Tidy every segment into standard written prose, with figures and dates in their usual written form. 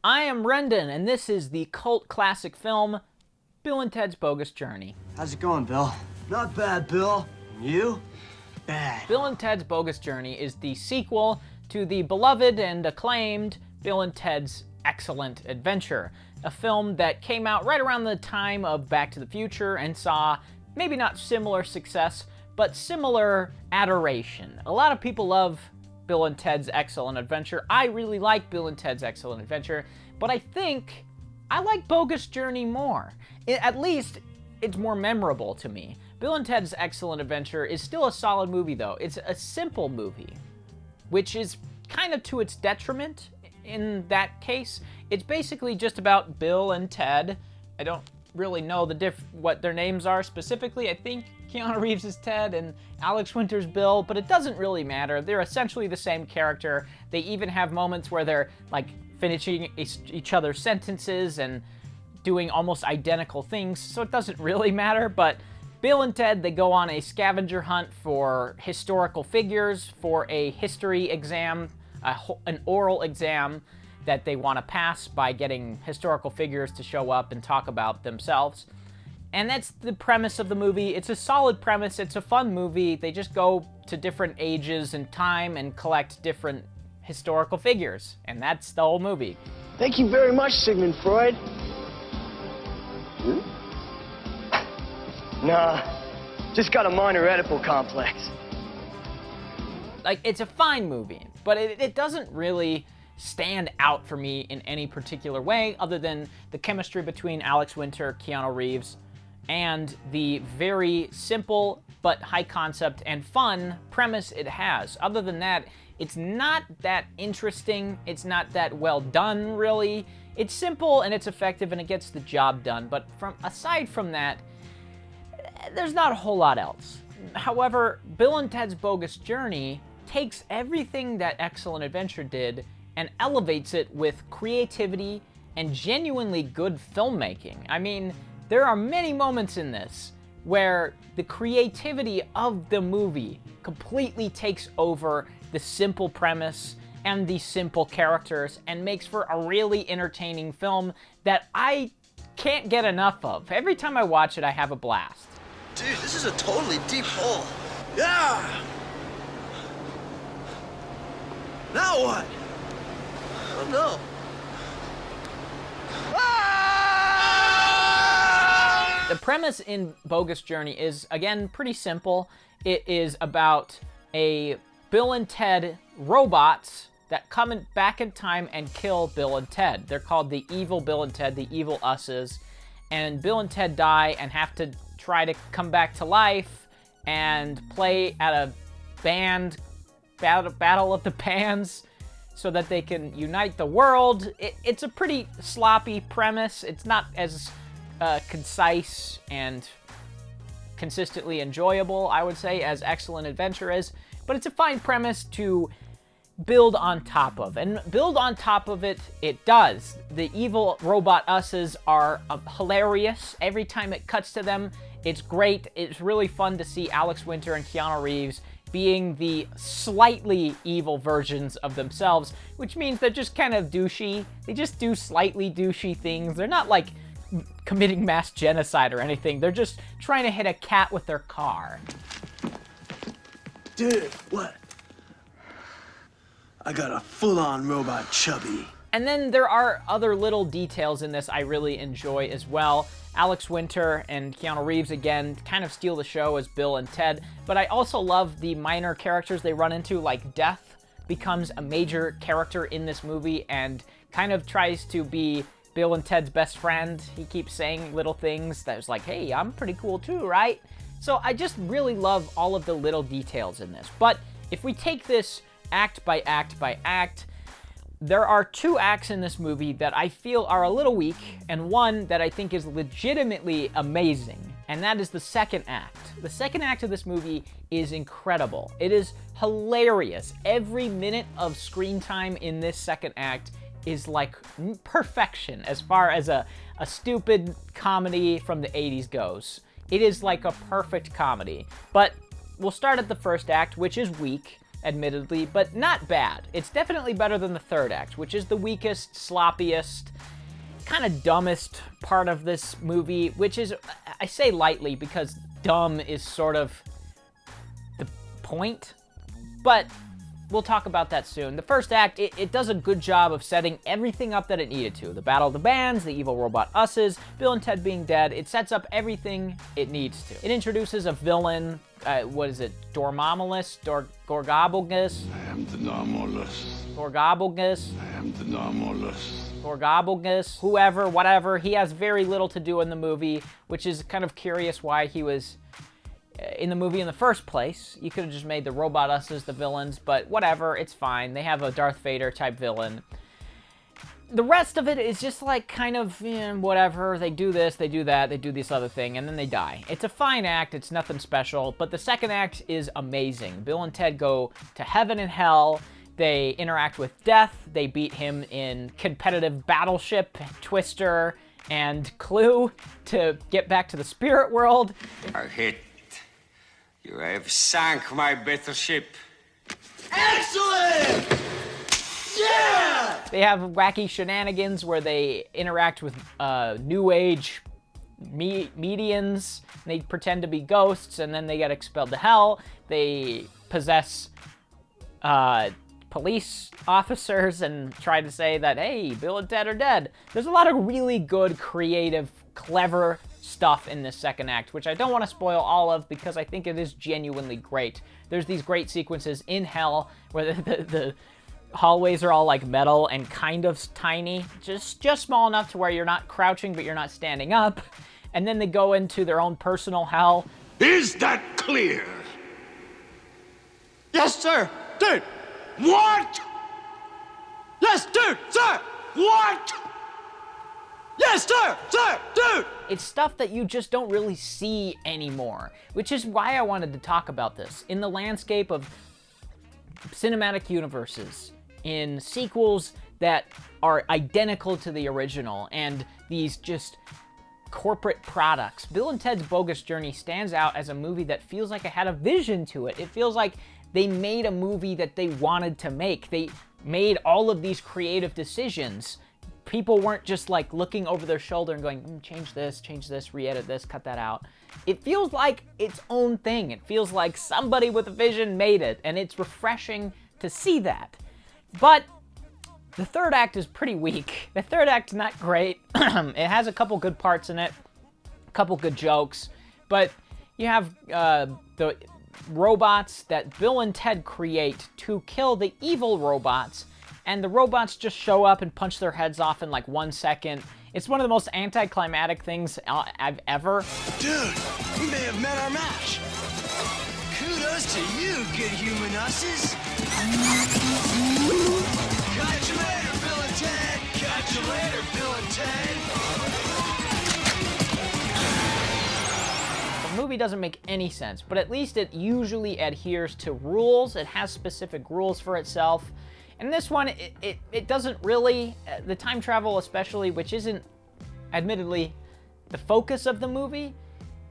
I am Rendan, and this is the cult classic film, Bill and Ted's Bogus Journey. How's it going, Bill? Not bad, Bill. You? Bad. Bill and Ted's Bogus Journey is the sequel to the beloved and acclaimed Bill and Ted's Excellent Adventure, a film that came out right around the time of Back to the Future and saw maybe not similar success, but similar adoration. A lot of people love Bill and Ted's Excellent Adventure. I really like Bill and Ted's Excellent Adventure, but I think I like Bogus Journey more. At least, it's more memorable to me. Bill and Ted's Excellent Adventure is still a solid movie, though. It's a simple movie, which is kind of to its detriment in that case. It's basically just about Bill and Ted. I don't really know what their names are specifically. I think Keanu Reevs is Ted and Alex Winter's Bill, but it doesn't really matter. They're essentially the same character. They even have moments where they're like finishing each other's sentences and doing almost identical things, so it doesn't really matter. But Bill and Ted, they go on a scavenger hunt for historical figures for a history exam, an oral exam that they want to pass by getting historical figures to show up and talk about themselves. And that's the premise of the movie. It's a solid premise. It's a fun movie. They just go to different ages and time and collect different historical figures. And that's the whole movie. Thank you very much, Sigmund Freud. Nah, just got a minor Oedipal complex. Like, it's a fine movie, but it doesn't really stand out for me in any particular way other than the chemistry between Alex Winter, Keanu Reeves, and the very simple but high concept and fun premise it has. Other than that, it's not that interesting. It's not that well done, really. It's simple and it's effective and it gets the job done, but aside from that, there's not a whole lot else. However, Bill and Ted's Bogus Journey takes everything that Excellent Adventure did and elevates it with creativity and genuinely good filmmaking. I mean, there are many moments in this where the creativity of the movie completely takes over the simple premise and the simple characters and makes for a really entertaining film that I can't get enough of. Every time I watch it, I have a blast. Dude, this is a totally deep hole. Yeah! Now what? Oh no. Ah! The premise in Bogus Journey is, again, pretty simple. It is about a Bill and Ted robots that come back in time and kill Bill and Ted. They're called the evil Bill and Ted, the evil us's. And Bill and Ted die and have to try to come back to life and play at a band battle of the bands so that they can unite the world. It's a pretty sloppy premise. It's not as concise and consistently enjoyable, I would say, as Excellent Adventure is, but it's a fine premise to build on top of. And build on top of it, it does. The evil robot us's are hilarious. Every time it cuts to them, it's great. It's really fun to see Alex Winter and Keanu Reeves being the slightly evil versions of themselves, which means they're just kind of douchey. They just do slightly douchey things. They're not like committing mass genocide or anything. They're just trying to hit a cat with their car. Dude, what? I got a full-on robot chubby. And then there are other little details in this I really enjoy as well. Alex Winter and Keanu Reeves, again, kind of steal the show as Bill and Ted, but I also love the minor characters they run into, like Death becomes a major character in this movie and kind of tries to be Bill and Ted's best friend. He keeps saying little things that's like, hey, I'm pretty cool too, right? So I just really love all of the little details in this. But if we take this act by act by act, there are two acts in this movie that I feel are a little weak, and one that I think is legitimately amazing, and that is the second act. The second act of this movie is incredible. It is hilarious. Every minute of screen time in this second act is like perfection as far as a stupid comedy from the 80s goes. It is like a perfect comedy. But we'll start at the first act, which is weak. admittedly, but not bad. It's definitely better than the third act, which is the weakest, sloppiest, kind of dumbest part of this movie, which is, I say lightly because dumb is sort of the point, but we'll talk about that soon. The first act, it does a good job of setting everything up that it needed to. The Battle of the Bands, the evil robot Us's, Bill and Ted being dead. It sets up everything it needs to. It introduces a villain, what is it, Dormammulas? Gorgobelgus? I am the Normulus. Gorgobelgus? I am the Normulus. Gorgobelgus? Whoever, whatever. He has very little to do in the movie, which is kind of curious why he was in the movie in the first place. You could have just made the robot Us's the villains, but whatever, it's fine. They have a Darth Vader type villain. The rest of it is just like kind of, whatever. They do this, they do that, they do this other thing, and then they die. It's a fine act, it's nothing special, but the second act is amazing. Bill and Ted go to heaven and hell. They interact with death. They beat him in competitive Battleship, Twister, and Clue to get back to the spirit world. Our hit. You have sunk my battleship. Excellent! Yeah! They have wacky shenanigans where they interact with New Age medians. They pretend to be ghosts, and then they get expelled to hell. They possess police officers and try to say that, hey, Bill and Ted are dead. There's a lot of really good, creative, clever stuff in this second act, which I don't want to spoil all of because I think it is genuinely great. There's these great sequences in hell where the hallways are all like metal and kind of tiny, just small enough to where you're not crouching but you're not standing up. And then they go into their own personal hell. Is that clear? Yes, sir! Dude! What? Yes, dude! Sir! What? Yes, sir! Sir! Dude! It's stuff that you just don't really see anymore, which is why I wanted to talk about this. In the landscape of cinematic universes, in sequels that are identical to the original, and these just corporate products, Bill and Ted's Bogus Journey stands out as a movie that feels like it had a vision to it. It feels like they made a movie that they wanted to make. They made all of these creative decisions. People weren't just like looking over their shoulder and going, change this, re-edit this, cut that out. It feels like its own thing. It feels like somebody with a vision made it, and it's refreshing to see that. But the third act is pretty weak. The third act's not great. It has a couple good parts in it, a couple good jokes, but you have the robots that Bill and Ted create to kill the evil robots, and the robots just show up and punch their heads off in like 1 second. It's one of the most anticlimactic things I've ever. Dude, we may have met our match. Kudos to you, good human usses. Catch you later, Bill and Ted. Catch you later, Bill and Ted. The movie doesn't make any sense, but at least it usually adheres to rules. It has specific rules for itself. And this one, it doesn't really. The time travel especially, which isn't admittedly the focus of the movie,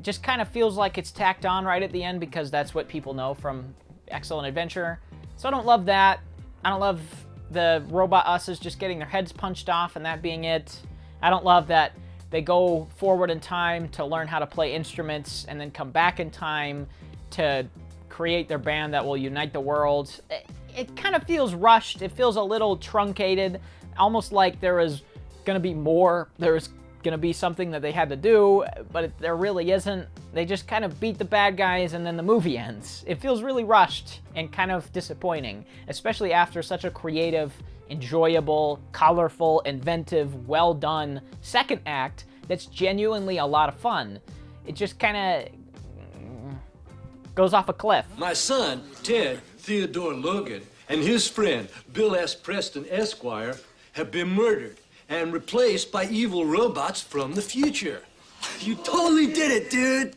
just kind of feels like it's tacked on right at the end because that's what people know from Excellent Adventure. So I don't love that. I don't love the robot Us's just getting their heads punched off and that being it. I don't love that they go forward in time to learn how to play instruments and then come back in time to create their band that will unite the world. It kind of feels rushed. It feels a little truncated, almost like there is going to be more. There's going to be something that they had to do, but there really isn't. They just kind of beat the bad guys and then the movie ends. It feels really rushed and kind of disappointing, especially after such a creative, enjoyable, colorful, inventive, well-done second act that's genuinely a lot of fun. It just kind of goes off a cliff. My son, Ted Theodore Logan, and his friend, Bill S. Preston Esquire, have been murdered and replaced by evil robots from the future. You totally did it, dude.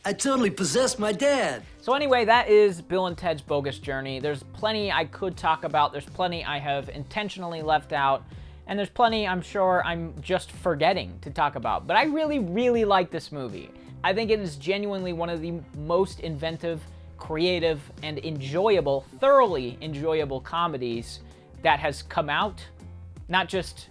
I totally possessed my dad. So anyway, that is Bill and Ted's Bogus Journey. There's plenty I could talk about. There's plenty I have intentionally left out. And there's plenty I'm sure I'm just forgetting to talk about. But I really, really like this movie. I think it is genuinely one of the most inventive, creative and enjoyable, thoroughly enjoyable comedies that has come out, not just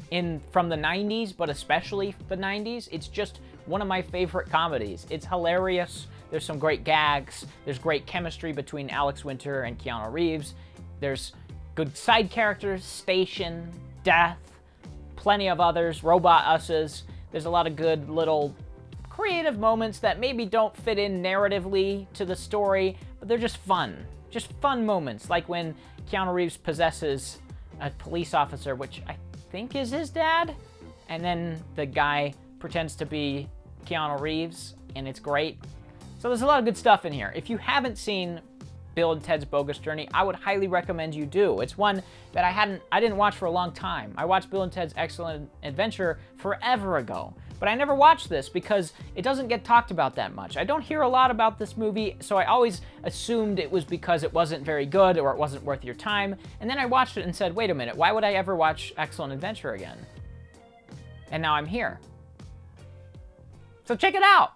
from the 90s, but especially the 90s. It's just one of my favorite comedies. It's hilarious. There's some great gags. There's great chemistry between Alex Winter and Keanu Reeves. There's good side characters, Station, Death, plenty of others, Robot Us's. There's a lot of good little creative moments that maybe don't fit in narratively to the story, but they're just fun. Just fun moments, like when Keanu Reeves possesses a police officer, which I think is his dad, and then the guy pretends to be Keanu Reeves, and it's great. So there's a lot of good stuff in here. If you haven't seen Bill and Ted's Bogus Journey, I would highly recommend you do. It's one that I didn't watch for a long time. I watched Bill and Ted's Excellent Adventure forever ago, but I never watched this because it doesn't get talked about that much. I don't hear a lot about this movie, so I always assumed it was because it wasn't very good or it wasn't worth your time, and then I watched it and said, wait a minute, why would I ever watch Excellent Adventure again? And now I'm here. So check it out!